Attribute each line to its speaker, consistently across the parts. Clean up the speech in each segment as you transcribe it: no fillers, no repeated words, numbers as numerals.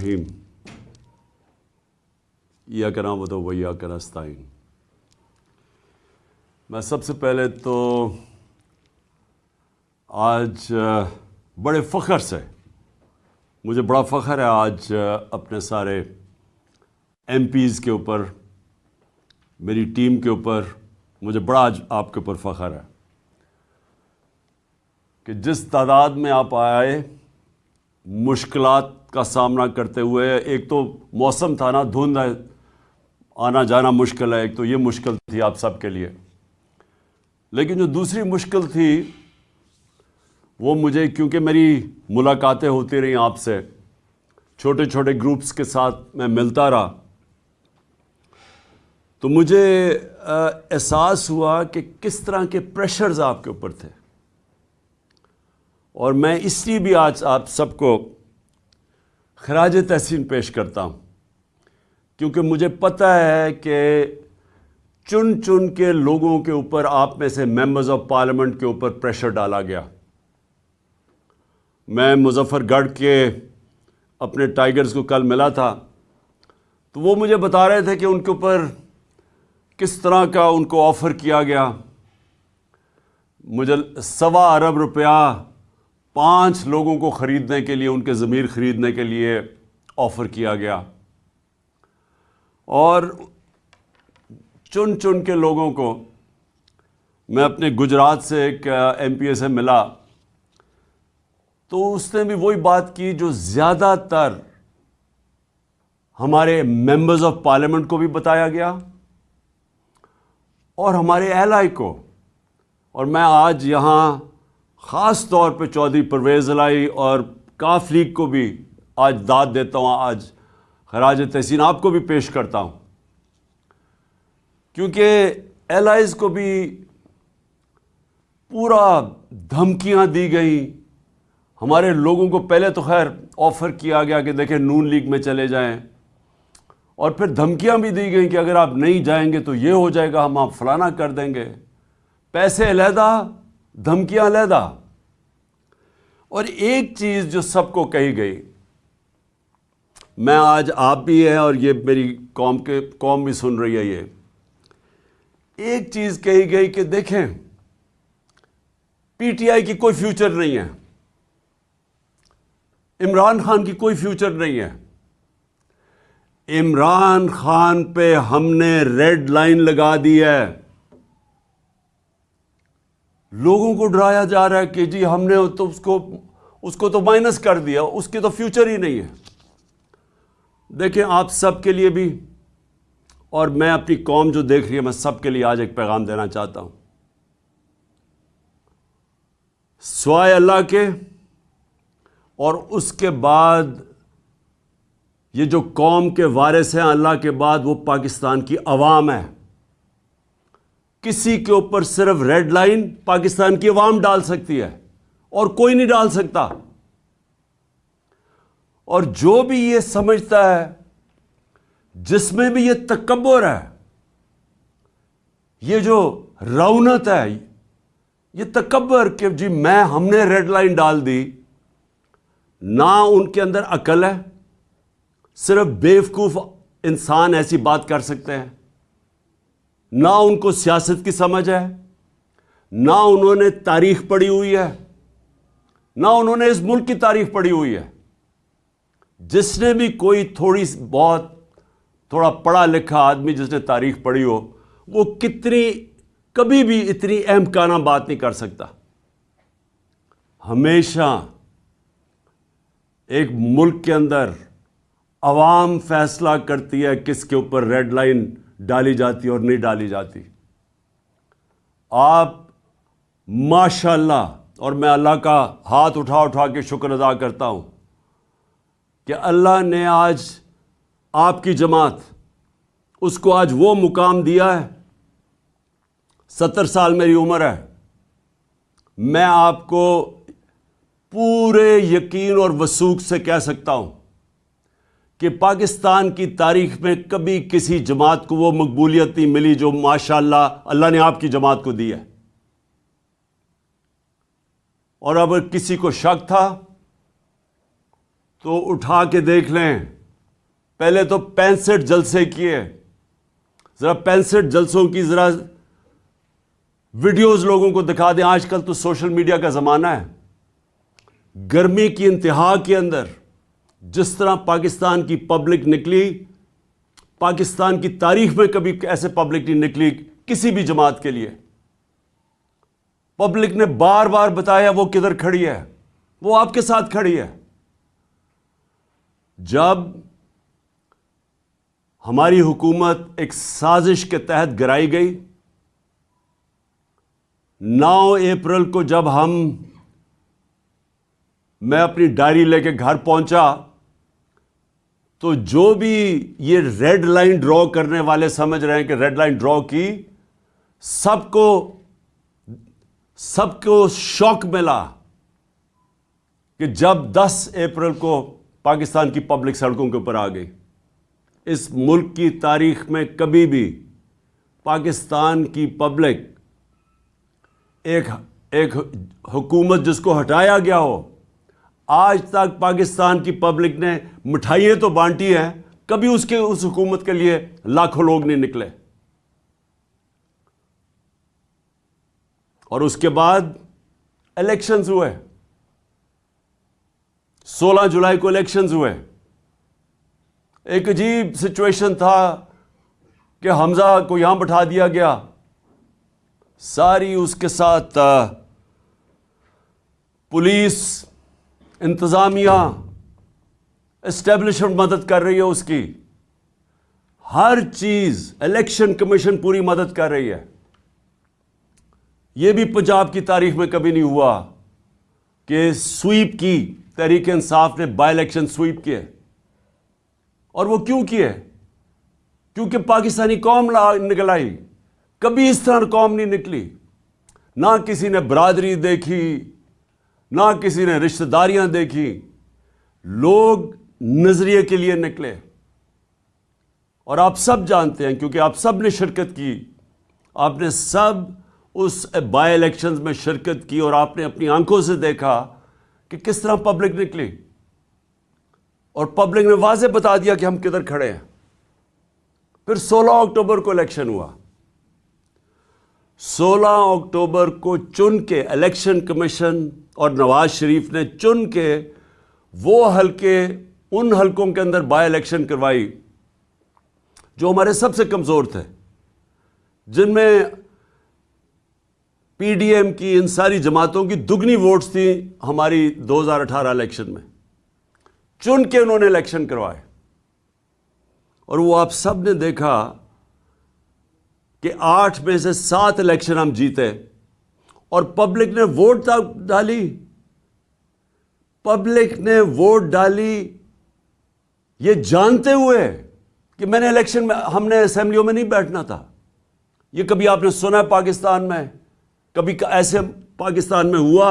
Speaker 1: الرحیم ایاک نعبد و ایاک نستعین۔ میں سب سے پہلے تو آج بڑے فخر سے، مجھے بڑا فخر ہے آج اپنے سارے ایم پیز کے اوپر، میری ٹیم کے اوپر مجھے بڑا آج آپ کے اوپر فخر ہے کہ جس تعداد میں آپ آئے مشکلات کا سامنا کرتے ہوئے۔ ایک تو موسم تھا نا، دھند ہے، آنا جانا مشکل ہے، ایک تو یہ مشکل تھی آپ سب کے لیے، لیکن جو دوسری مشکل تھی وہ مجھے، کیونکہ میری ملاقاتیں ہوتی رہیں آپ سے، چھوٹے چھوٹے گروپس کے ساتھ میں ملتا رہا، تو مجھے احساس ہوا کہ کس طرح کے پریشرز آپ کے اوپر تھے۔ اور میں اس لیے بھی آج آپ سب کو خراج تحسین پیش کرتا ہوں، کیونکہ مجھے پتہ ہے کہ چن چن کے لوگوں کے اوپر، آپ میں سے ممبرز آف پارلیمنٹ کے اوپر پریشر ڈالا گیا۔ میں مظفر گڑھ کے اپنے ٹائیگرز کو کل ملا تھا، تو وہ مجھے بتا رہے تھے کہ ان کے اوپر کس طرح کا ان کو آفر کیا گیا۔ مجھے 1.25 ارب روپیہ 5 لوگوں کو خریدنے کے لیے، ان کے ضمیر خریدنے کے لیے آفر کیا گیا، اور چن چن کے لوگوں کو میں اپنے گجرات سے ایک ایم پی اے سے ملا، تو اس نے بھی وہی بات کی جو زیادہ تر ہمارے ممبرز آف پارلیمنٹ کو بھی بتایا گیا اور ہمارے ایلائی کو۔ اور میں آج یہاں خاص طور پہ چودھری پرویز الہی اور کاف لیگ کو بھی آج داد دیتا ہوں، آج خراج تحسین آپ کو بھی پیش کرتا ہوں، کیونکہ ایلائز کو بھی پورا دھمکیاں دی گئیں۔ ہمارے لوگوں کو پہلے تو خیر آفر کیا گیا کہ دیکھیں نون لیگ میں چلے جائیں، اور پھر دھمکیاں بھی دی گئیں کہ اگر آپ نہیں جائیں گے تو یہ ہو جائے گا، ہم آپ فلانا کر دیں گے، پیسے علیحدہ، دھمکیاں علیحدہ۔ اور ایک چیز جو سب کو کہی گئی، میں آج آپ بھی ہیں اور یہ میری قوم بھی سن رہی ہے، یہ ایک چیز کہی گئی کہ دیکھیں پی ٹی آئی کی کوئی فیوچر نہیں ہے، عمران خان کی کوئی فیوچر نہیں ہے۔ عمران خان پہ ہم نے ریڈ لائن لگا دی ہے۔ لوگوں کو ڈرایا جا رہا ہے کہ جی ہم نے تو اس کو تو مائنس کر دیا، اس کی تو فیوچر ہی نہیں ہے۔ دیکھیں آپ سب کے لیے بھی، اور میں اپنی قوم جو دیکھ رہی ہے، میں سب کے لیے آج ایک پیغام دینا چاہتا ہوں، سوائے اللہ کے اور اس کے بعد یہ جو قوم کے وارث ہیں اللہ کے بعد، وہ پاکستان کی عوام ہے۔ کسی کے اوپر صرف ریڈ لائن پاکستان کی عوام ڈال سکتی ہے اور کوئی نہیں ڈال سکتا۔ اور جو بھی یہ سمجھتا ہے، جس میں بھی یہ تکبر ہے، یہ جو رونت ہے، یہ تکبر کہ جی ہم نے ریڈ لائن ڈال دی، نہ ان کے اندر عقل ہے، صرف بیوقوف انسان ایسی بات کر سکتے ہیں، نہ ان کو سیاست کی سمجھ ہے، نہ انہوں نے تاریخ پڑھی ہوئی ہے، نہ انہوں نے اس ملک کی تاریخ پڑھی ہوئی ہے۔ جس نے بھی کوئی تھوڑا پڑھا لکھا آدمی جس نے تاریخ پڑھی ہو، وہ کبھی بھی اتنی اہم کانہ بات نہیں کر سکتا۔ ہمیشہ ایک ملک کے اندر عوام فیصلہ کرتی ہے کس کے اوپر ریڈ لائن ڈالی جاتی اور نہیں ڈالی جاتی۔ آپ ماشاءاللہ، اور میں اللہ کا ہاتھ اٹھا کے شکر ادا کرتا ہوں کہ اللہ نے آج آپ کی جماعت، اس کو آج وہ مقام دیا ہے۔ 70 سال میری عمر ہے، میں آپ کو پورے یقین اور وثوق سے کہہ سکتا ہوں کہ پاکستان کی تاریخ میں کبھی کسی جماعت کو وہ مقبولیت نہیں ملی جو ماشاءاللہ اللہ نے آپ کی جماعت کو دی ہے۔ اور اگر کسی کو شک تھا تو اٹھا کے دیکھ لیں پہلے تو 65 جلسے کیے. ذرا 65 جلسوں کی ذرا ویڈیوز لوگوں کو دکھا دیں. آج کل تو سوشل میڈیا کا زمانہ ہے. گرمی کی انتہا کے اندر جس طرح پاکستان کی پبلک نکلی, پاکستان کی تاریخ میں کبھی ایسے پبلک نہیں نکلی کسی بھی جماعت کے لیے. پبلک نے بار بار بتایا وہ کدھر کھڑی ہے, وہ آپ کے ساتھ کھڑی ہے. جب ہماری حکومت ایک سازش کے تحت گرائی گئی, 9 اپریل کو جب میں اپنی ڈائری لے کے گھر پہنچا تو جو بھی یہ ریڈ لائن ڈرا کرنے والے سمجھ رہے ہیں کہ ریڈ لائن ڈرا کی, سب کو شوق ملا کہ جب 10 اپریل کو پاکستان کی پبلک سڑکوں کے اوپر آ گئی. اس ملک کی تاریخ میں کبھی بھی پاکستان کی پبلک ایک حکومت جس کو ہٹایا گیا ہو, آج تک پاکستان کی پبلک نے مٹھائیاں تو بانٹی ہیں, کبھی اس حکومت کے لیے لاکھوں لوگ نہیں نکلے. اور اس کے بعد الیکشنز ہوئے, 16 جولائی کو الیکشنز ہوئے. ایک عجیب سچویشن تھا کہ حمزہ کو یہاں بٹھا دیا گیا, ساری اس کے ساتھ پولیس, انتظامیہ, اسٹیبلشمنٹ مدد کر رہی ہے اس کی, ہر چیز, الیکشن کمیشن پوری مدد کر رہی ہے. یہ بھی پنجاب کی تاریخ میں کبھی نہیں ہوا کہ سویپ کی, تحریک انصاف نے بائی الیکشن سویپ کیے. اور وہ کیوں کیے؟ کیونکہ پاکستانی قوم نکل آئی. کبھی اس طرح قوم نہیں نکلی. نہ کسی نے برادری دیکھی, نہ کسی نے رشتہ داریاں دیکھی. لوگ نظریے کے لیے نکلے. اور آپ سب جانتے ہیں, کیونکہ آپ سب نے شرکت کی, آپ نے سب اس بائی الیکشنز میں شرکت کی, اور آپ نے اپنی آنکھوں سے دیکھا کہ کس طرح پبلک نکلی. اور پبلک نے واضح بتا دیا کہ ہم کدھر کھڑے ہیں. پھر 16 اکتوبر کو الیکشن ہوا. 16 اکتوبر کو چن کے الیکشن کمیشن اور نواز شریف نے چن کے وہ حلقے, ان حلقوں کے اندر بائی الیکشن کروائی جو ہمارے سب سے کمزور تھے, جن میں پی ڈی ایم کی, ان ساری جماعتوں کی دگنی ووٹس تھیں ہماری 2018 الیکشن میں. چن کے انہوں نے الیکشن کروائے. اور وہ آپ سب نے دیکھا کہ 8 میں سے 7 الیکشن ہم جیتے, اور پبلک نے ووٹ ڈالی. پبلک نے ووٹ ڈالی یہ جانتے ہوئے کہ میں نے الیکشن میں, ہم نے اسمبلیوں میں نہیں بیٹھنا تھا. یہ کبھی آپ نے سنا ہے پاکستان میں؟ کبھی ایسے پاکستان میں ہوا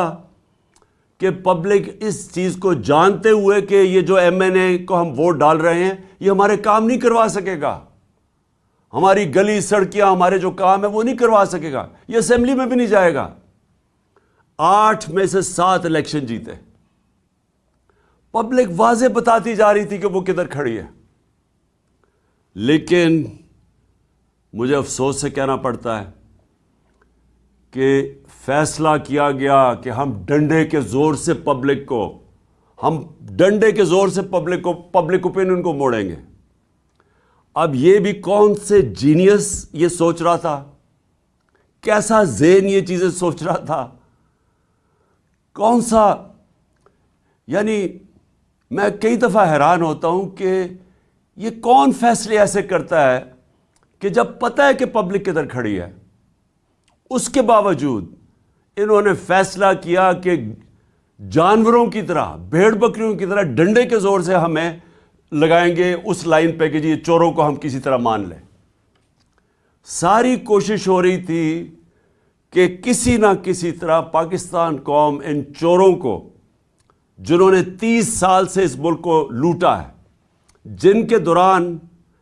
Speaker 1: کہ پبلک اس چیز کو جانتے ہوئے کہ یہ جو ایم این اے کو ہم ووٹ ڈال رہے ہیں یہ ہمارے کام نہیں کروا سکے گا, ہماری گلی سڑکیاں, ہمارے جو کام ہے وہ نہیں کروا سکے گا, یہ اسمبلی میں بھی نہیں جائے گا. 8 میں سے 7 الیکشن جیتے. پبلک واضح بتاتی جا رہی تھی کہ وہ کدھر کھڑی ہے. لیکن مجھے افسوس سے کہنا پڑتا ہے کہ فیصلہ کیا گیا کہ ہم ڈنڈے کے زور سے پبلک اوپینین کو موڑیں گے. اب یہ بھی کون سے جینیس یہ سوچ رہا تھا, کیسا ذہن یہ چیزیں سوچ رہا تھا, کون سا, یعنی میں کئی دفعہ حیران ہوتا ہوں کہ یہ کون فیصلے ایسے کرتا ہے کہ جب پتہ ہے کہ پبلک کدھر کھڑی ہے, اس کے باوجود انہوں نے فیصلہ کیا کہ جانوروں کی طرح, بھیڑ بکریوں کی طرح ڈنڈے کے زور سے ہمیں لگائیں گے اس لائن پہ کہ جی چوروں کو ہم کسی طرح مان لیں. ساری کوشش ہو رہی تھی کہ کسی نہ کسی طرح پاکستان قوم ان چوروں کو, جنہوں نے 30 سال سے اس ملک کو لوٹا ہے, جن کے دوران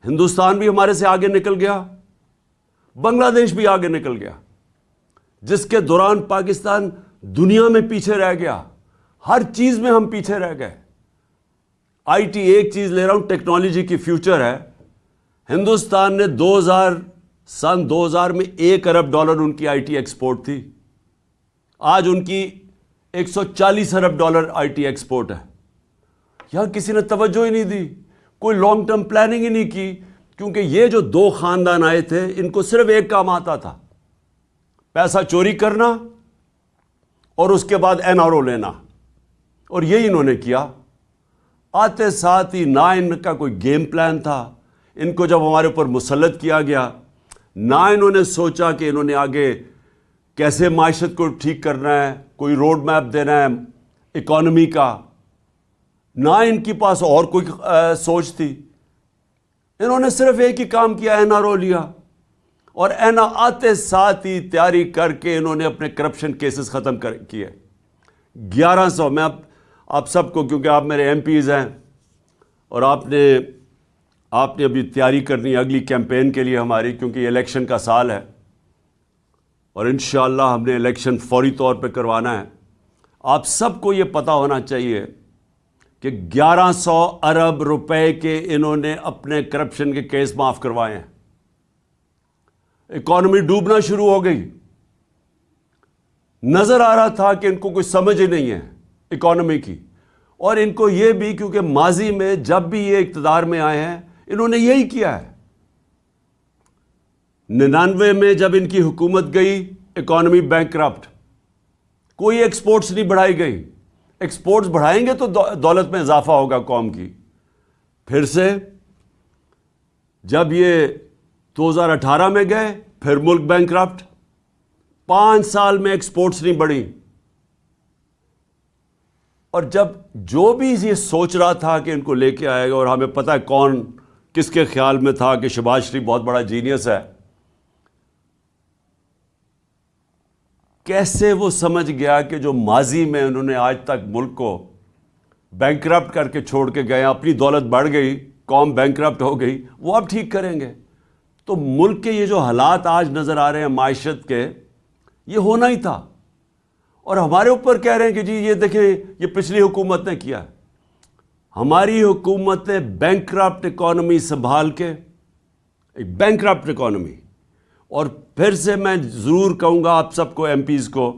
Speaker 1: ہندوستان بھی ہمارے سے آگے نکل گیا, بنگلہ دیش بھی آگے نکل گیا, جس کے دوران پاکستان دنیا میں پیچھے رہ گیا, ہر چیز میں ہم پیچھے رہ گئے. آئی ٹی ایک چیز لے رہا ہوں، ٹیکنالوجی کی فیوچر ہے. ہندوستان نے سن 2000 میں $1 ارب ان کی آئی ٹی ایکسپورٹ تھی. آج ان کی $140 ارب آئی ٹی ایکسپورٹ ہے. یہاں کسی نے توجہ ہی نہیں دی، کوئی لانگ ٹرم پلاننگ ہی نہیں کی، کیونکہ یہ جو دو خاندان آئے تھے ان کو صرف ایک کام آتا تھا، پیسہ چوری کرنا اور اس کے بعد این آر او لینا، اور یہی انہوں نے کیا. آتے ساتھ ہی نہ ان کا کوئی گیم پلان تھا. ان کو جب ہمارے اوپر مسلط کیا گیا، نہ انہوں نے سوچا کہ انہوں نے آگے کیسے معیشت کو ٹھیک کرنا ہے، کوئی روڈ میپ دینا ہے اکانومی کا، نہ ان کے پاس اور کوئی سوچ تھی. انہوں نے صرف ایک ہی کام کیا، این آر او لیا، اور آتے ساتھ ہی تیاری کر کے انہوں نے اپنے کرپشن کیسز ختم کیے. 1100 میں آپ سب کو، کیونکہ آپ میرے ایم پیز ہیں اور آپ نے ابھی تیاری کرنی ہے اگلی کیمپین کے لیے ہماری، کیونکہ یہ الیکشن کا سال ہے اور انشاءاللہ ہم نے الیکشن فوری طور پہ کروانا ہے. آپ سب کو یہ پتہ ہونا چاہیے کہ 1100 ارب روپے کے انہوں نے اپنے کرپشن کے کیس معاف کروائے ہیں. اکانومی ڈوبنا شروع ہو گئی، نظر آ رہا تھا کہ ان کو کوئی سمجھ ہی نہیں ہے اکانومی کی. اور ان کو یہ بھی، کیونکہ ماضی میں جب بھی یہ اقتدار میں آئے ہیں انہوں نے یہی کیا ہے. 99 میں جب ان کی حکومت گئی، اکانومی بینکرپٹ، کوئی ایکسپورٹس نہیں بڑھائی گئی. ایکسپورٹس بڑھائیں گے تو دولت میں اضافہ ہوگا قوم کی. پھر سے جب یہ 2018 میں گئے، پھر ملک بینکرپٹ. 5 سال میں ایکسپورٹس نہیں بڑھی. اور جب جو بھی یہ سوچ رہا تھا کہ ان کو لے کے آئے گا، اور ہمیں پتہ ہے کون کس کے خیال میں تھا کہ شہباز شریف بہت بڑا جینیس ہے، کیسے وہ سمجھ گیا کہ جو ماضی میں انہوں نے آج تک ملک کو بینکرپٹ کر کے چھوڑ کے گئے، اپنی دولت بڑھ گئی، قوم بینکرپٹ ہو گئی، وہ اب ٹھیک کریں گے. تو ملک کے یہ جو حالات آج نظر آ رہے ہیں معیشت کے، یہ ہونا ہی تھا. اور ہمارے اوپر کہہ رہے ہیں کہ جی یہ دیکھیں یہ پچھلی حکومت نے کیا. ہماری حکومت نے بینکرپٹ اکانومی سنبھال کے، ایک بینکرپٹ اکانومی. اور پھر سے میں ضرور کہوں گا آپ سب کو، ایم پیز کو،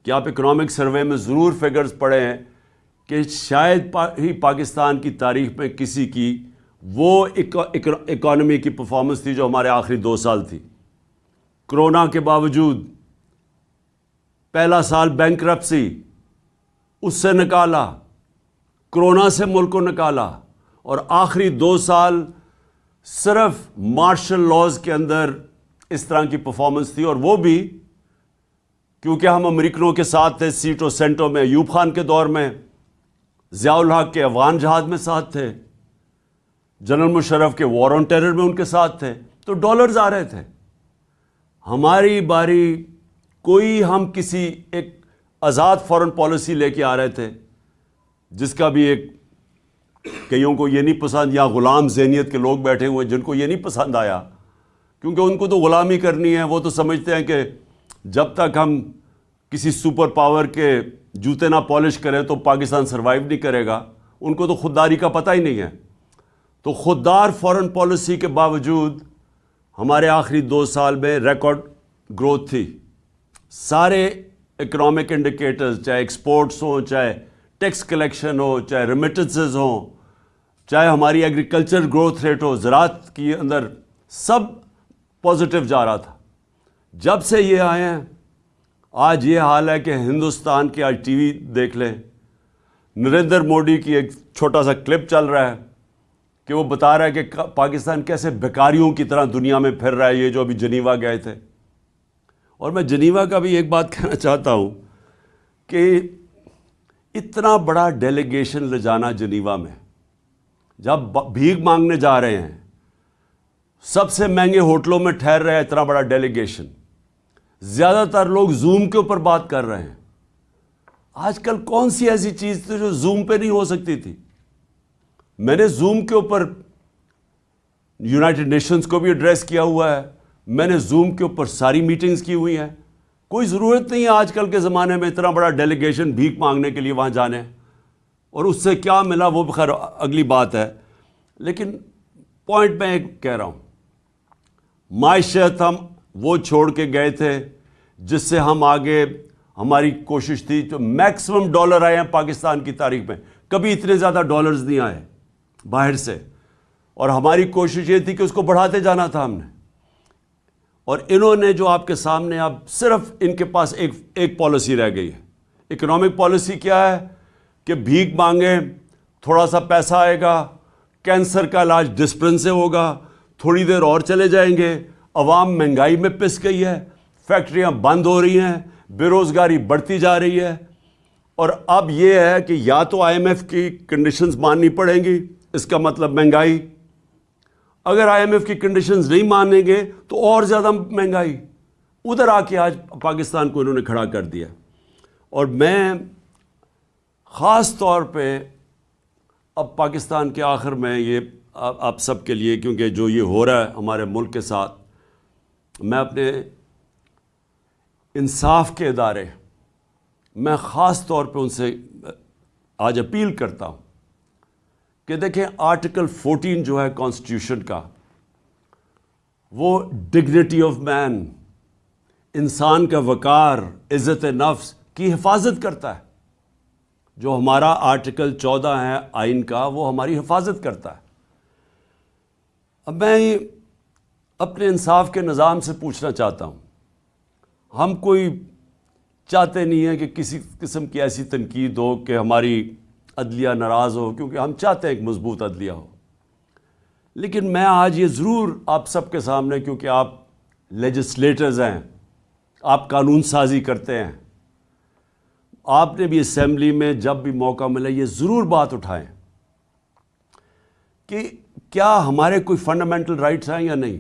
Speaker 1: کہ آپ اکنامک سروے میں ضرور فگرز پڑھیں کہ شاید ہی پاکستان کی تاریخ میں کسی کی وہ اکانومی کی پرفارمنس تھی جو ہمارے آخری 2 سال تھی. کرونا کے باوجود پہلا سال بینکرپسی، اس سے نکالا، کرونا سے ملک کو نکالا، اور آخری 2 سال صرف مارشل لاز کے اندر اس طرح کی پرفارمنس تھی. اور وہ بھی کیونکہ ہم امریکنوں کے ساتھ تھے سیٹوں سینٹوں میں. ایوب خان کے دور میں ضیاء الحق کے افغان جہاد میں ساتھ تھے، جنرل مشرف کے وار آن ٹیرر میں ان کے ساتھ تھے، تو ڈالرز آ رہے تھے. ہماری باری کوئی، ہم کسی ایک آزاد فارن پالیسی لے کے آ رہے تھے جس کا بھی ایک کئیوں کو یہ نہیں پسند، یا غلام ذہنیت کے لوگ بیٹھے ہوئے جن کو یہ نہیں پسند آیا، کیونکہ ان کو تو غلامی کرنی ہے. وہ تو سمجھتے ہیں کہ جب تک ہم کسی سپر پاور کے جوتے نہ پالش کریں تو پاکستان سروائیو نہیں کرے گا. ان کو تو خودداری کا پتہ ہی نہیں ہے. تو خوددار فارن پالیسی کے باوجود ہمارے آخری 2 سال میں ریکارڈ گروتھ تھی. سارے اکنامک انڈیکیٹرز، چاہے ایکسپورٹس ہوں، چاہے ٹیکس کلیکشن ہو، چاہے ریمیٹنسز ہوں، چاہے ہماری ایگریکلچر گروتھ ریٹ ہو، زراعت کی اندر، سب پازیٹیو جا رہا تھا. جب سے یہ آئے ہیں آج یہ حال ہے کہ ہندوستان کی، آج ٹی وی دیکھ لیں، نریندر مودی کی ایک چھوٹا سا کلپ چل رہا ہے کہ وہ بتا رہا ہے کہ پاکستان کیسے بیکاریوں کی طرح دنیا میں پھر رہا ہے، یہ جو ابھی جنیوا گئے تھے. اور میں جنیوا کا بھی ایک بات کہنا چاہتا ہوں کہ اتنا بڑا ڈیلیگیشن لے جانا جنیوا میں، جب بھیک مانگنے جا رہے ہیں، سب سے مہنگے ہوٹلوں میں ٹھہر رہے ہیں، اتنا بڑا ڈیلیگیشن، زیادہ تر لوگ زوم کے اوپر بات کر رہے ہیں. آج کل کون سی ایسی چیز تھی جو زوم پہ نہیں ہو سکتی تھی؟ میں نے زوم کے اوپر یونائٹڈ نیشنز کو بھی ایڈریس کیا ہوا ہے، میں نے زوم کے اوپر ساری میٹنگز کی ہوئی ہیں. کوئی ضرورت نہیں ہے آج کل کے زمانے میں اتنا بڑا ڈیلیگیشن بھیک مانگنے کے لیے وہاں جانے. اور اس سے کیا ملا وہ خیر اگلی بات ہے، لیکن پوائنٹ میں ایک کہہ رہا ہوں، معیشت ہم وہ چھوڑ کے گئے تھے جس سے ہم آگے، ہماری کوشش تھی، جو میکسیمم ڈالر آئے ہیں پاکستان کی تاریخ میں، کبھی اتنے زیادہ ڈالرز نہیں آئے باہر سے، اور ہماری کوشش یہ تھی کہ اس کو بڑھاتے جانا تھا ہم نے. اور انہوں نے جو آپ کے سامنے، اب صرف ان کے پاس ایک پالیسی رہ گئی ہے. اکنامک پالیسی کیا ہے کہ بھیک مانگیں، تھوڑا سا پیسہ آئے گا، کینسر کا علاج ڈسپرن سے ہوگا، تھوڑی دیر اور چلے جائیں گے، عوام مہنگائی میں پس گئی ہے، فیکٹریاں بند ہو رہی ہیں، بے روزگاری بڑھتی جا رہی ہے. اور اب یہ ہے کہ یا تو آئی ایم ایف کی کنڈیشنز ماننی پڑیں گی، اس کا مطلب مہنگائی. اگر آئی ایم ایف کی کنڈیشنز نہیں مانیں گے تو اور زیادہ مہنگائی. ادھر آ کے آج پاکستان کو انہوں نے کھڑا کر دیا. اور میں خاص طور پہ اب پاکستان کے آخر میں یہ آپ سب کے لیے، کیونکہ جو یہ ہو رہا ہے ہمارے ملک کے ساتھ، میں اپنے انصاف کے ادارے، میں خاص طور پہ ان سے آج اپیل کرتا ہوں کہ دیکھیں، آرٹیکل 14 جو ہے کانسٹیٹیوشن کا، وہ ڈگنیٹی آف مین، انسان کا وقار، عزت نفس کی حفاظت کرتا ہے. جو ہمارا آرٹیکل 14 ہے آئین کا، وہ ہماری حفاظت کرتا ہے. اب میں اپنے انصاف کے نظام سے پوچھنا چاہتا ہوں، ہم کوئی چاہتے نہیں ہیں کہ کسی قسم کی ایسی تنقید ہو کہ ہماری عدلیہ ناراض ہو، کیونکہ ہم چاہتے ہیں ایک مضبوط عدلیہ ہو. لیکن میں آج یہ ضرور آپ سب کے سامنے، کیونکہ آپ لیجسلیٹرز ہیں، آپ قانون سازی کرتے ہیں، آپ نے بھی اسمبلی میں جب بھی موقع ملے یہ ضرور بات اٹھائیں کہ کیا ہمارے کوئی فنڈامنٹل رائٹس ہیں یا نہیں.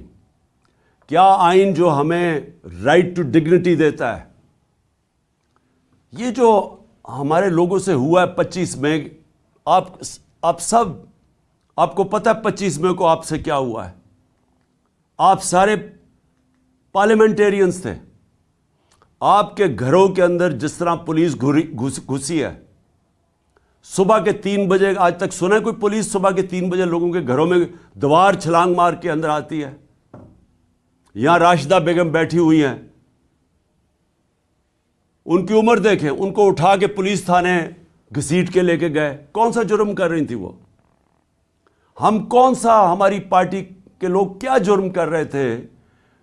Speaker 1: کیا آئین جو ہمیں رائٹ ٹو ڈگنیٹی دیتا ہے، یہ جو ہمارے لوگوں سے ہوا ہے 25 مئی، آپ سب، آپ کو پتہ ہے 25 مئی کو آپ سے کیا ہوا ہے. آپ سارے پارلیمنٹیرینز تھے. آپ کے گھروں کے اندر جس طرح پولیس گھسی ہے، صبح کے 3 بجے، آج تک سنا ہے کوئی پولیس صبح کے 3 بجے لوگوں کے گھروں میں دیوار چھلانگ مار کے اندر آتی ہے؟ یہاں راشدہ بیگم بیٹھی ہوئی ہیں، ان کی عمر دیکھیں، ان کو اٹھا کے پولیس تھانے گھسیٹ کے لے کے گئے. کون سا جرم کر رہی تھی وہ؟ ہم کون سا، ہماری پارٹی کے لوگ کیا جرم کر رہے تھے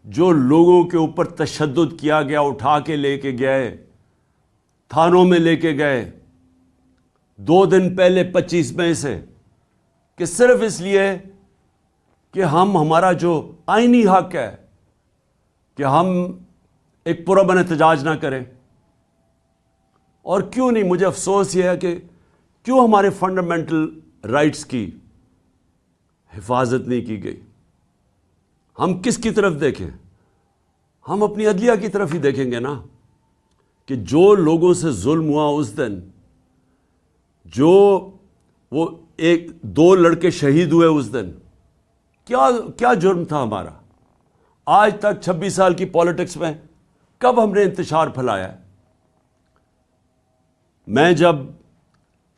Speaker 1: جو لوگوں کے اوپر تشدد کیا گیا، اٹھا کے لے کے گئے، تھانوں میں لے کے گئے 2 دن پہلے 25 مئی سے، کہ صرف اس لیے کہ ہمارا جو آئینی حق ہے کہ ہم ایک پرامن احتجاج نہ کریں. اور کیوں نہیں، مجھے افسوس یہ ہے کہ کیوں ہمارے فنڈامنٹل رائٹس کی حفاظت نہیں کی گئی. ہم کس کی طرف دیکھیں؟ ہم اپنی عدلیہ کی طرف ہی دیکھیں گے نا، کہ جو لوگوں سے ظلم ہوا اس دن، جو وہ 2 لڑکے شہید ہوئے اس دن، کیا جرم تھا ہمارا؟ آج تک 26 سال کی پالیٹکس میں کب ہم نے انتشار پھیلایا ہے؟ میں جب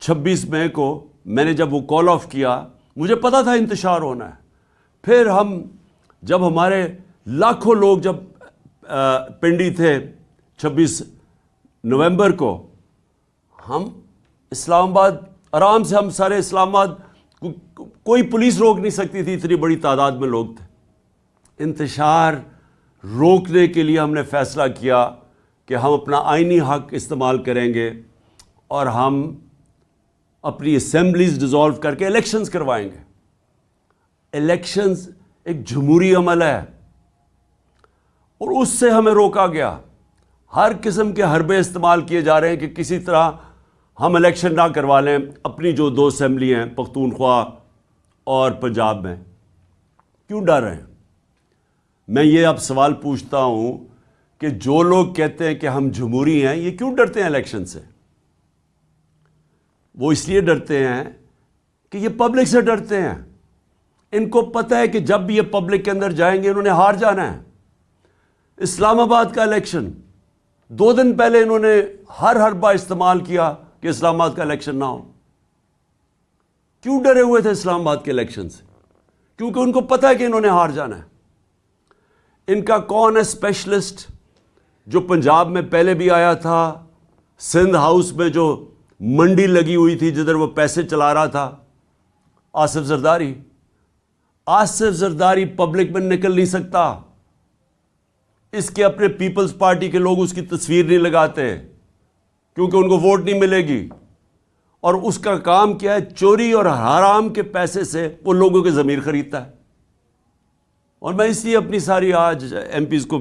Speaker 1: 26 مئی کو میں نے جب وہ کال آف کیا، مجھے پتا تھا انتشار ہونا ہے. پھر جب ہمارے لاکھوں لوگ جب پنڈی تھے 26 نومبر کو، ہم اسلام آباد آرام سے، ہم سارے اسلام آباد، کوئی پولیس روک نہیں سکتی تھی، اتنی بڑی تعداد میں لوگ تھے. انتشار روکنے کے لیے ہم نے فیصلہ کیا کہ ہم اپنا آئینی حق استعمال کریں گے اور ہم اپنی اسمبلیز ڈیزالو کر کے الیکشنز کروائیں گے. الیکشنز ایک جمہوری عمل ہے اور اس سے ہمیں روکا گیا. ہر قسم کے حربے استعمال کیے جا رہے ہیں کہ کسی طرح ہم الیکشن نہ کروا لیں. اپنی جو 2 اسمبلی ہیں پختونخوا اور پنجاب میں، کیوں ڈر رہے ہیں؟ میں یہ اب سوال پوچھتا ہوں کہ جو لوگ کہتے ہیں کہ ہم جمہوری ہیں، یہ کیوں ڈرتے ہیں الیکشن سے؟ وہ اس لیے ڈرتے ہیں کہ یہ پبلک سے ڈرتے ہیں. ان کو پتہ ہے کہ جب بھی یہ پبلک کے اندر جائیں گے انہوں نے ہار جانا ہے. اسلام آباد کا الیکشن 2 دن پہلے انہوں نے ہر حربہ استعمال کیا کہ اسلام آباد کا الیکشن نہ ہو. کیوں ڈرے ہوئے تھے اسلام آباد کے الیکشن سے؟ کیونکہ ان کو پتہ ہے کہ انہوں نے ہار جانا ہے. ان کا کون ہے اسپیشلسٹ جو پنجاب میں پہلے بھی آیا تھا، سندھ ہاؤس میں جو منڈی لگی ہوئی تھی جدھر وہ پیسے چلا رہا تھا؟ آصف زرداری. آصف زرداری پبلک میں نکل نہیں سکتا. اس کے اپنے پیپلز پارٹی کے لوگ اس کی تصویر نہیں لگاتے کیونکہ ان کو ووٹ نہیں ملے گی. اور اس کا کام کیا ہے؟ چوری اور حرام کے پیسے سے وہ لوگوں کے ضمیر خریدتا ہے. اور میں اس لیے اپنی ساری آج ایم پیز کو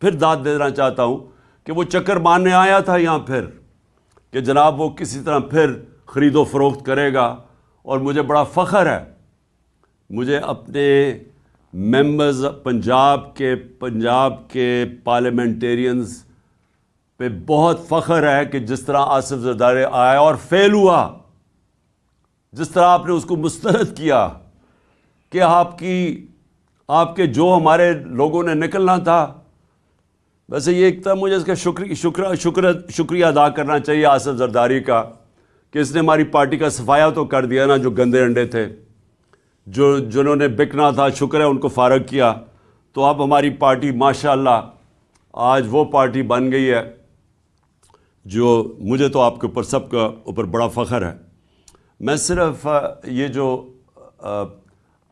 Speaker 1: پھر داد دینا چاہتا ہوں کہ وہ چکر مارنے آیا تھا یہاں پھر کہ جناب وہ کسی طرح پھر خرید و فروخت کرے گا. اور مجھے بڑا فخر ہے، مجھے اپنے ممبرز پنجاب کے پارلیمنٹیرینز پہ بہت فخر ہے کہ جس طرح آصف زرداری آیا اور فیل ہوا، جس طرح آپ نے اس کو مسترد کیا کہ آپ کے جو ہمارے لوگوں نے نکلنا تھا. ویسے یہ ایک طرح مجھے اس کا شکریہ ادا کرنا چاہیے آصف زرداری کا کہ اس نے ہماری پارٹی کا صفایا تو کر دیا نا. جو گندے انڈے تھے، جنہوں نے بکنا تھا، شکر ہے ان کو فارغ کیا. تو اب ہماری پارٹی ماشاءاللہ آج وہ پارٹی بن گئی ہے جو مجھے تو آپ کے اوپر سب کا اوپر بڑا فخر ہے. میں صرف یہ جو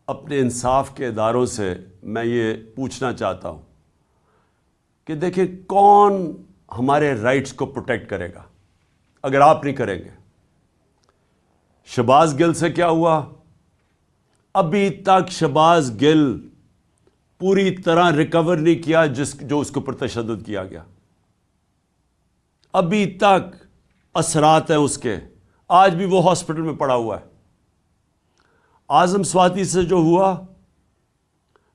Speaker 1: اپنے انصاف کے اداروں سے میں یہ پوچھنا چاہتا ہوں کہ دیکھیں کون ہمارے رائٹس کو پروٹیکٹ کرے گا اگر آپ نہیں کریں گے؟ شہباز گل سے کیا ہوا؟ ابھی تک شہباز گل پوری طرح ریکور نہیں کیا جو اس کے اوپر تشدد کیا گیا. ابھی تک اثرات ہیں اس کے. آج بھی وہ ہاسپٹل میں پڑا ہوا ہے. اعظم سواتی سے جو ہوا،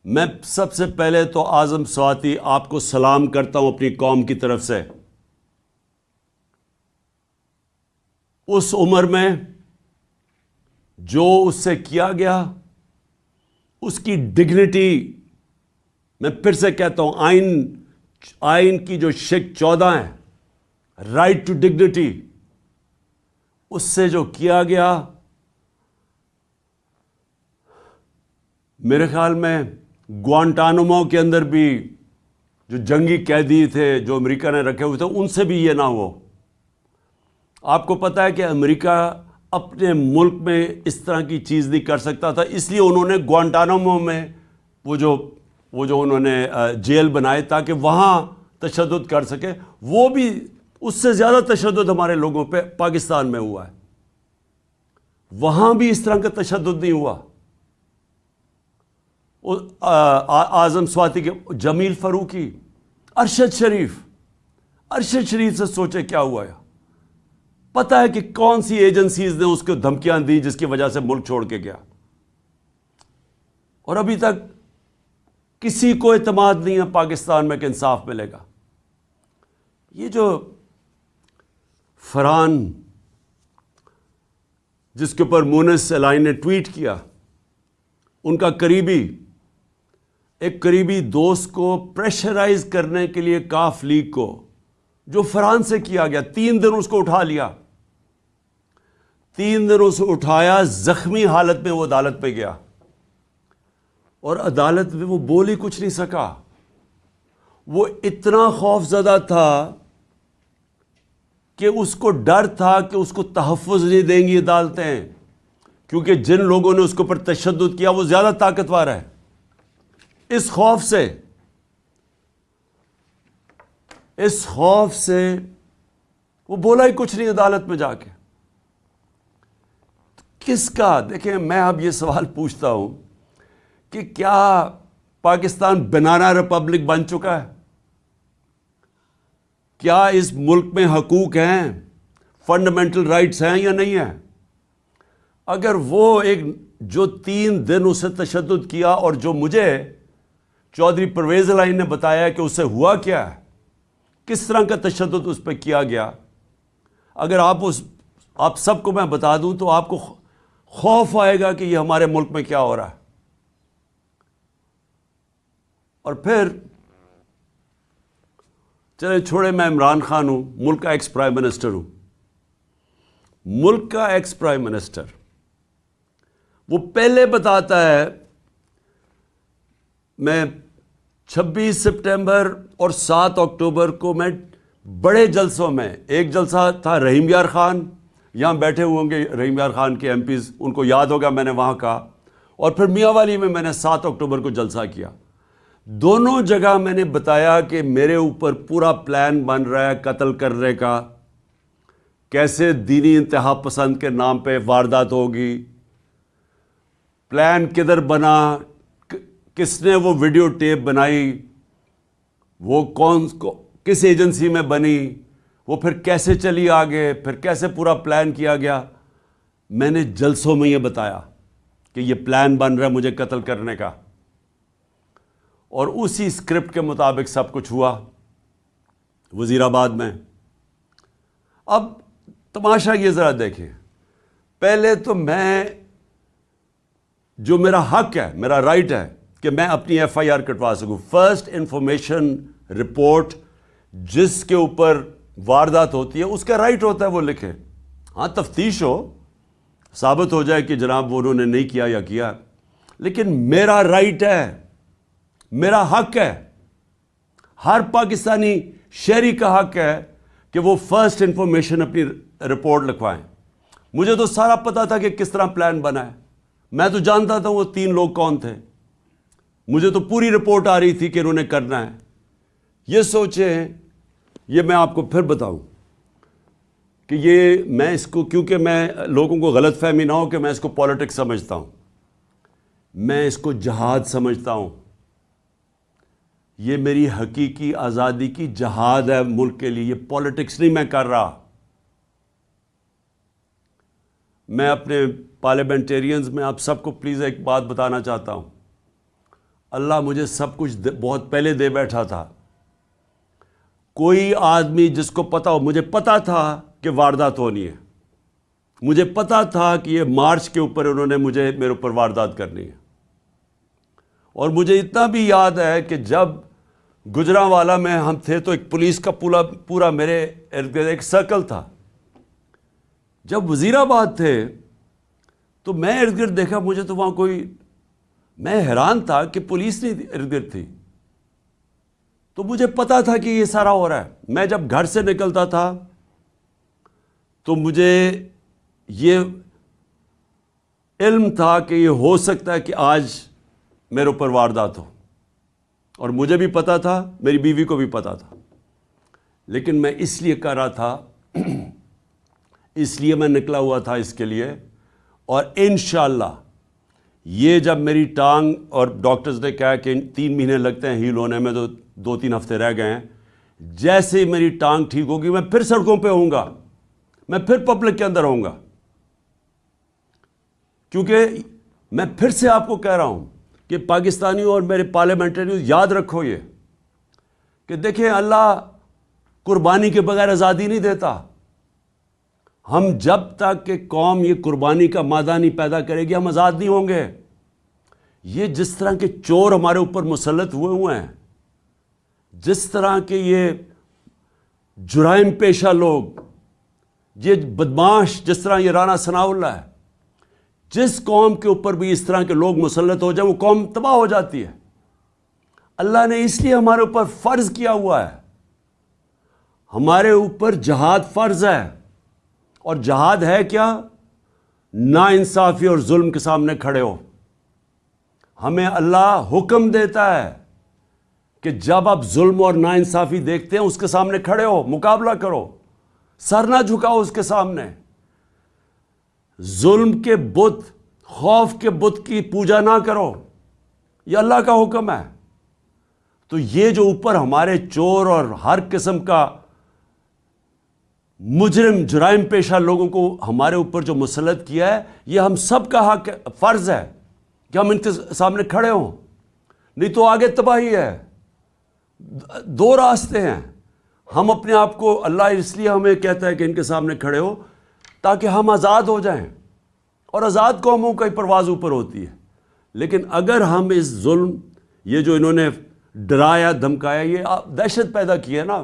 Speaker 1: میں سب سے پہلے تو اعظم سواتی آپ کو سلام کرتا ہوں اپنی قوم کی طرف سے. اس عمر میں جو اس سے کیا گیا، اس کی ڈگنیٹی، میں پھر سے کہتا ہوں آئین کی جو شک 14 ہے، رائٹ ٹو ڈگنیٹی، اس سے جو کیا گیا، میرے خیال میں گوانٹانامو کے اندر بھی جو جنگی قیدی تھے جو امریکہ نے رکھے ہوئے تھے ان سے بھی یہ نہ ہو. آپ کو پتہ ہے کہ امریکہ اپنے ملک میں اس طرح کی چیز نہیں کر سکتا تھا، اس لیے انہوں نے گوانٹانامو میں وہ جو انہوں نے جیل بنائے تاکہ وہاں تشدد کر سکے. وہ بھی اس سے زیادہ تشدد ہمارے لوگوں پہ پاکستان میں ہوا ہے. وہاں بھی اس طرح کا تشدد نہیں ہوا. اعظم سواتی کے جمیل فاروقی، ارشد شریف سے سوچے کیا ہوا ہے. پتہ ہے کہ کون سی ایجنسیز نے اس کو دھمکیاں دی جس کی وجہ سے ملک چھوڑ کے گیا، اور ابھی تک کسی کو اعتماد نہیں ہے پاکستان میں کہ انصاف ملے گا. یہ جو فرحان جس کے اوپر مونس الائن نے ٹویٹ کیا، ان کا ایک قریبی دوست کو پریشرائز کرنے کے لیے کاف لیگ کو، جو فرحان سے کیا گیا، 3 دن اس کو اٹھا لیا، 3 دن اسے اٹھایا، زخمی حالت میں وہ عدالت پہ گیا اور عدالت میں وہ بول ہی کچھ نہیں سکا. وہ اتنا خوف زدہ تھا کہ اس کو ڈر تھا کہ اس کو تحفظ نہیں دیں گی عدالتیں، کیونکہ جن لوگوں نے اس کے اوپر تشدد کیا وہ زیادہ طاقتور ہے. اس خوف سے وہ بولا ہی کچھ نہیں عدالت میں جا کے. کس کا؟ دیکھیں میں اب یہ سوال پوچھتا ہوں کہ کیا پاکستان بنانا ریپبلک بن چکا ہے؟ کیا اس ملک میں حقوق ہیں، فنڈامنٹل رائٹس ہیں یا نہیں ہیں؟ اگر وہ جو 3 دن اسے تشدد کیا، اور جو مجھے چودھری پرویز الائن نے بتایا کہ اس سے ہوا کیا ہے، کس طرح کا تشدد اس پہ کیا گیا، اگر آپ سب کو میں بتا دوں تو آپ کو خوف آئے گا کہ یہ ہمارے ملک میں کیا ہو رہا ہے. اور پھر چلے چھوڑے، میں عمران خان ہوں، ملک کا ایکس پرائم منسٹر ہوں. ملک کا ایکس پرائم منسٹر وہ پہلے بتاتا ہے. میں 26 سپٹمبر اور 7 اکتوبر کو میں بڑے جلسوں میں، ایک جلسہ تھا رحیم یار خان، یہاں بیٹھے ہوئے ہوں گے رحیم یار خان کے ایم پیز، ان کو یاد ہوگا میں نے وہاں کہا، اور پھر میاں والی میں نے 7 اکتوبر کو جلسہ کیا. دونوں جگہ میں نے بتایا کہ میرے اوپر پورا پلان بن رہا ہے قتل کرنے کا، کیسے دینی انتہا پسند کے نام پہ واردات ہوگی، پلان کدھر بنا، کس نے وہ ویڈیو ٹیپ بنائی، وہ کس ایجنسی میں بنی، وہ پھر کیسے چلی آگے، پھر کیسے پورا پلان کیا گیا. میں نے جلسوں میں یہ بتایا کہ یہ پلان بن رہا ہے مجھے قتل کرنے کا، اور اسی اسکرپٹ کے مطابق سب کچھ ہوا وزیر آباد میں. اب تماشا یہ ذرا دیکھیں، پہلے تو میں، جو میرا حق ہے، میرا رائٹ ہے کہ میں اپنی ایف آئی آر کٹوا سکوں، فرسٹ انفارمیشن رپورٹ جس کے اوپر واردات ہوتی ہے اس کا رائٹ ہوتا ہے وہ لکھے. ہاں تفتیش ہو، ثابت ہو جائے کہ جناب وہ انہوں نے نہیں کیا یا کیا، لیکن میرا رائٹ ہے، میرا حق ہے، ہر پاکستانی شہری کا حق ہے کہ وہ فرسٹ انفارمیشن اپنی رپورٹ لکھوائیں. مجھے تو سارا پتا تھا کہ کس طرح پلان بنا ہے، میں تو جانتا تھا وہ 3 لوگ کون تھے، مجھے تو پوری رپورٹ آ رہی تھی کہ انہوں نے کرنا ہے. یہ سوچیں، یہ میں آپ کو پھر بتاؤں کہ یہ میں اس کو، کیونکہ میں لوگوں کو غلط فہمی نہ ہو کہ میں اس کو پالیٹکس سمجھتا ہوں، میں اس کو جہاد سمجھتا ہوں. یہ میری حقیقی آزادی کی جہاد ہے ملک کے لیے، یہ پالیٹکس نہیں میں کر رہا. میں اپنے پارلیمنٹیرینز میں آپ سب کو پلیز ایک بات بتانا چاہتا ہوں، اللہ مجھے سب کچھ بہت پہلے دے بیٹھا تھا. کوئی آدمی جس کو پتا ہو، مجھے پتا تھا کہ واردات ہونی ہے، مجھے پتا تھا کہ یہ مارچ کے اوپر انہوں نے میرے اوپر واردات کرنی ہے. اور مجھے اتنا بھی یاد ہے کہ جب گجرانوالہ میں ہم تھے تو ایک پولیس کا پورا میرے ارد گرد ایک سرکل تھا. جب وزیر آباد تھے تو میں ارد گرد دیکھا، مجھے تو وہاں میں حیران تھا کہ پولیس نہیں ارد گرد تھی. تو مجھے پتا تھا کہ یہ سارا ہو رہا ہے. میں جب گھر سے نکلتا تھا تو مجھے یہ علم تھا کہ یہ ہو سکتا ہے کہ آج میرے اوپر واردات ہو، اور مجھے بھی پتا تھا، میری بیوی کو بھی پتا تھا. لیکن میں اس لیے کر رہا تھا، اس لیے میں نکلا ہوا تھا اس کے لیے. اور انشاءاللہ یہ جب میری ٹانگ، اور ڈاکٹرز نے کہا کہ 3 مہینے لگتے ہیں ہیل ہونے میں، تو 2-3 ہفتے رہ گئے ہیں، جیسے ہی میری ٹانگ ٹھیک ہوگی میں پھر سڑکوں پہ ہوں گا، میں پھر پبلک کے اندر ہوں گا. کیونکہ میں پھر سے آپ کو کہہ رہا ہوں کہ پاکستانیوں اور میرے پارلیمنٹریوں یاد رکھو یہ کہ دیکھیں، اللہ قربانی کے بغیر آزادی نہیں دیتا. ہم جب تک کہ قوم یہ قربانی کا مادہ نہیں پیدا کرے گی، ہم آزاد نہیں ہوں گے. یہ جس طرح کے چور ہمارے اوپر مسلط ہوئے ہیں، جس طرح کے یہ جرائم پیشہ لوگ، یہ بدماش، جس طرح یہ رانا ثناء اللہ ہے، جس قوم کے اوپر بھی اس طرح کے لوگ مسلط ہو جائیں وہ قوم تباہ ہو جاتی ہے. اللہ نے اس لیے ہمارے اوپر فرض کیا ہوا ہے، ہمارے اوپر جہاد فرض ہے. اور جہاد ہے کیا؟ نا انصافی اور ظلم کے سامنے کھڑے ہو. ہمیں اللہ حکم دیتا ہے کہ جب آپ ظلم اور نا انصافی دیکھتے ہیں اس کے سامنے کھڑے ہو، مقابلہ کرو، سر نہ جھکاؤ اس کے سامنے. ظلم کے بت، خوف کے بت کی پوجا نہ کرو، یہ اللہ کا حکم ہے. تو یہ جو اوپر ہمارے چور اور ہر قسم کا مجرم، جرائم پیشہ لوگوں کو ہمارے اوپر جو مسلط کیا ہے، یہ ہم سب کا حق، فرض ہے کہ ہم ان کے سامنے کھڑے ہوں، نہیں تو آگے تباہی ہے. 2 راستے ہیں. ہم اپنے آپ کو، اللہ اس لیے ہمیں کہتا ہے کہ ان کے سامنے کھڑے ہو تاکہ ہم آزاد ہو جائیں، اور آزاد قوموں کا ہی پرواز اوپر ہوتی ہے. لیکن اگر ہم اس ظلم، یہ جو انہوں نے ڈرایا دھمکایا، یہ دہشت پیدا کی ہے نا،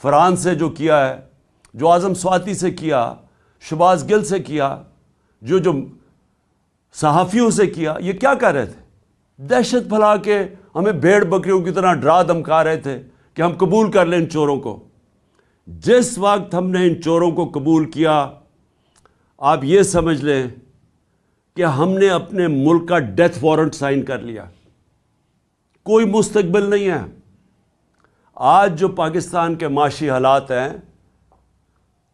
Speaker 1: فرحان سے جو کیا ہے، جو اعظم سواتی سے کیا، شہباز گل سے کیا، جو صحافیوں سے کیا. یہ کیا کر رہے تھے؟ دہشت پھیلا کے ہمیں بھیڑ بکریوں کی طرح ڈرا دھمکا رہے تھے کہ ہم قبول کر لیں ان چوروں کو. جس وقت ہم نے ان چوروں کو قبول کیا، آپ یہ سمجھ لیں کہ ہم نے اپنے ملک کا ڈیتھ وارنٹ سائن کر لیا. کوئی مستقبل نہیں ہے. آج جو پاکستان کے معاشی حالات ہیں،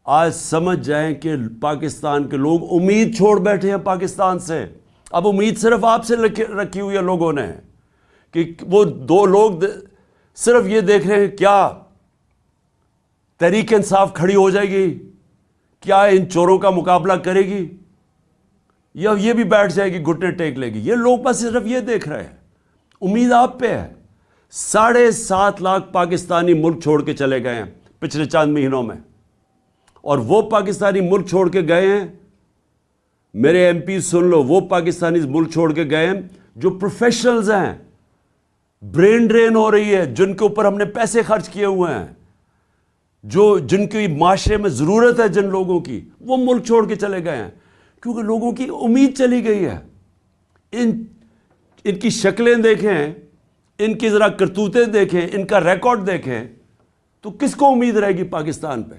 Speaker 1: آج سمجھ جائیں کہ پاکستان کے لوگ امید چھوڑ بیٹھے ہیں پاکستان سے. اب امید صرف آپ سے رکھی ہوئی ہے لوگوں نے، کہ وہ دو لوگ صرف یہ دیکھ رہے ہیں کیا تحریک انصاف کھڑی ہو جائے گی، کیا ان چوروں کا مقابلہ کرے گی، یا یہ بھی بیٹھ جائے گی گھٹنے ٹیک لے گی. یہ لوگ بس صرف یہ دیکھ رہے ہیں. امید آپ پہ ہے. 7.5 لاکھ پاکستانی ملک چھوڑ کے چلے گئے ہیں پچھلے چند مہینوں میں، اور وہ پاکستانی ملک چھوڑ کے گئے ہیں، میرے ایم پی سن لو، وہ پاکستانی ملک چھوڑ کے گئے ہیں جو پروفیشنلز ہیں. برین ڈرین ہو رہی ہے، جن کے اوپر ہم نے پیسے خرچ کیے ہوئے ہیں، جن کی معاشرے میں ضرورت ہے جن لوگوں کی، وہ ملک چھوڑ کے چلے گئے ہیں کیونکہ لوگوں کی امید چلی گئی ہے. ان کی شکلیں دیکھیں، ان کی ذرا کرتوتیں دیکھیں، ان کا ریکارڈ دیکھیں، تو کس کو امید رہے گی پاکستان پہ؟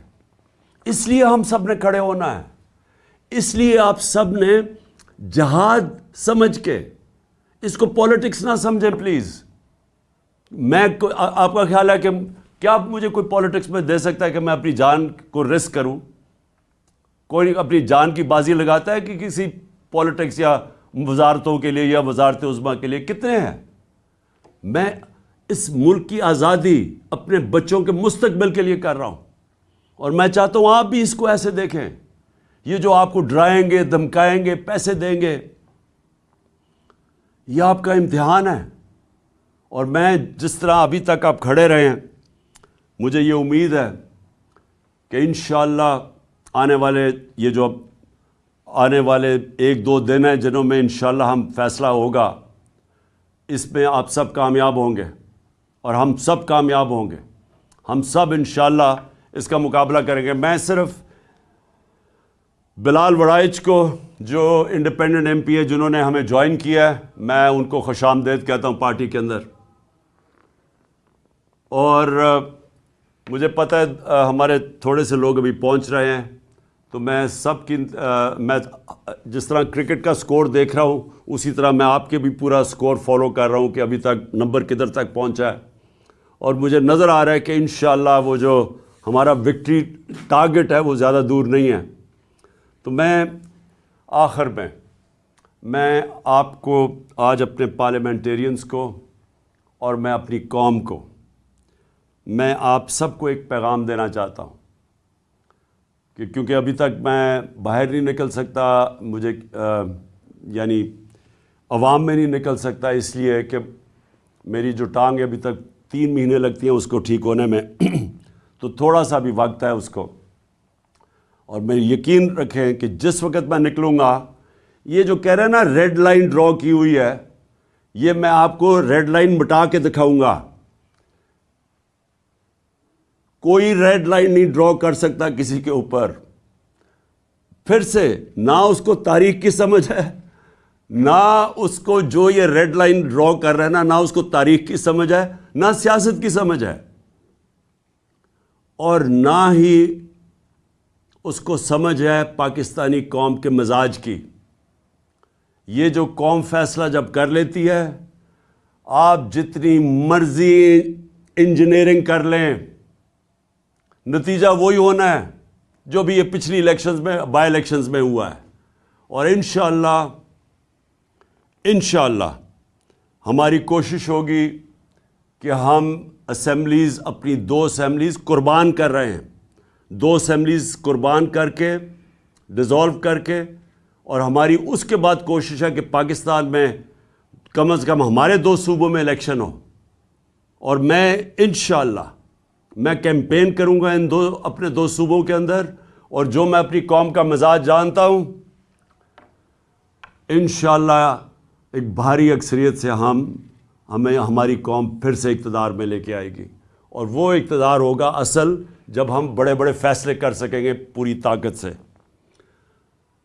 Speaker 1: اس لیے ہم سب نے کھڑے ہونا ہے. اس لیے آپ سب نے جہاد سمجھ کے، اس کو پولیٹکس نہ سمجھیں پلیز. آپ کا خیال ہے کہ کیا مجھے کوئی پولیٹکس میں دے سکتا ہے کہ میں اپنی جان کو رسک کروں؟ کوئی اپنی جان کی بازی لگاتا ہے کہ کسی پولیٹکس یا وزارتوں کے لیے یا وزارت عظمیٰ کے لیے؟ کتنے ہیں؟ میں اس ملک کی آزادی اپنے بچوں کے مستقبل کے لیے کر رہا ہوں، اور میں چاہتا ہوں آپ بھی اس کو ایسے دیکھیں. یہ جو آپ کو ڈرائیں گے، دھمکائیں گے، پیسے دیں گے، یہ آپ کا امتحان ہے. اور میں جس طرح ابھی تک آپ کھڑے رہے ہیں، مجھے یہ امید ہے کہ انشاءاللہ آنے والے 1-2 دن ہیں جنہوں میں انشاءاللہ ہم فیصلہ ہوگا، اس میں آپ سب کامیاب ہوں گے اور ہم سب کامیاب ہوں گے. ہم سب انشاءاللہ اس کا مقابلہ کریں گے. میں صرف بلال وڑائچ کو، جو انڈیپینڈنٹ ایم پی ہے، جنہوں نے ہمیں جوائن کیا ہے، میں ان کو خوش آمدید کہتا ہوں پارٹی کے اندر. اور مجھے پتہ ہے ہمارے تھوڑے سے لوگ ابھی پہنچ رہے ہیں، تو میں سب کی میں جس طرح کرکٹ کا سکور دیکھ رہا ہوں، اسی طرح میں آپ کے بھی پورا سکور فالو کر رہا ہوں کہ ابھی تک نمبر کدھر تک پہنچا ہے. اور مجھے نظر آ رہا ہے کہ انشاءاللہ وہ جو ہمارا وکٹری ٹارگٹ ہے وہ زیادہ دور نہیں ہے. تو میں آخر میں آپ کو آج اپنے پارلیمنٹیرینز کو اور میں اپنی قوم کو، میں آپ سب کو ایک پیغام دینا چاہتا ہوں کہ کیونکہ ابھی تک میں باہر نہیں نکل سکتا، مجھے یعنی عوام میں نہیں نکل سکتا، اس لیے کہ میری جو ٹانگ ہے ابھی تک 3 مہینے لگتی ہیں اس کو ٹھیک ہونے میں تو تھوڑا سا بھی وقت ہے اس کو. اور میں یقین رکھیں کہ جس وقت میں نکلوں گا، یہ جو کہہ رہے ہیں نا ریڈ لائن ڈرا کی ہوئی ہے، یہ میں آپ کو ریڈ لائن مٹا کے دکھاؤں گا. کوئی ریڈ لائن نہیں ڈرا کر سکتا کسی کے اوپر. پھر سے نہ اس کو تاریخ کی سمجھ ہے، نہ اس کو جو یہ ریڈ لائن ڈرا کر رہے ہیں نہ اس کو تاریخ کی سمجھ ہے، نہ سیاست کی سمجھ ہے، اور نہ ہی اس کو سمجھ ہے پاکستانی قوم کے مزاج کی. یہ جو قوم فیصلہ جب کر لیتی ہے، آپ جتنی مرضی انجینئرنگ کر لیں، نتیجہ وہی ہونا ہے جو بھی یہ پچھلی الیکشنز میں، بائی الیکشنز میں ہوا ہے. اور انشاءاللہ ہماری کوشش ہوگی کہ ہم اسمبلیز، اپنی 2 اسمبلیز قربان کر رہے ہیں، 2 اسمبلیز قربان کر کے، ڈیزالو کر کے، اور ہماری اس کے بعد کوشش ہے کہ پاکستان میں کم از کم ہمارے 2 صوبوں میں الیکشن ہو. اور میں انشاءاللہ میں کیمپین کروں گا اپنے 2 صوبوں کے اندر، اور جو میں اپنی قوم کا مزاج جانتا ہوں، انشاءاللہ ایک بھاری اکثریت سے ہماری قوم پھر سے اقتدار میں لے کے آئے گی. اور وہ اقتدار ہوگا اصل جب ہم بڑے بڑے فیصلے کر سکیں گے پوری طاقت سے.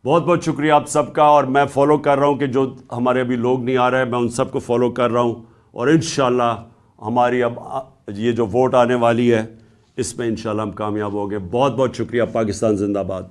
Speaker 1: بہت بہت شکریہ آپ سب کا، اور میں فالو کر رہا ہوں کہ جو ہمارے ابھی لوگ نہیں آ رہے ہیں میں ان سب کو فالو کر رہا ہوں، اور انشاءاللہ ہماری اب یہ جو ووٹ آنے والی ہے اس میں انشاءاللہ ہم کامیاب ہوں گے۔ بہت بہت شکریہ۔ پاکستان زندہ باد۔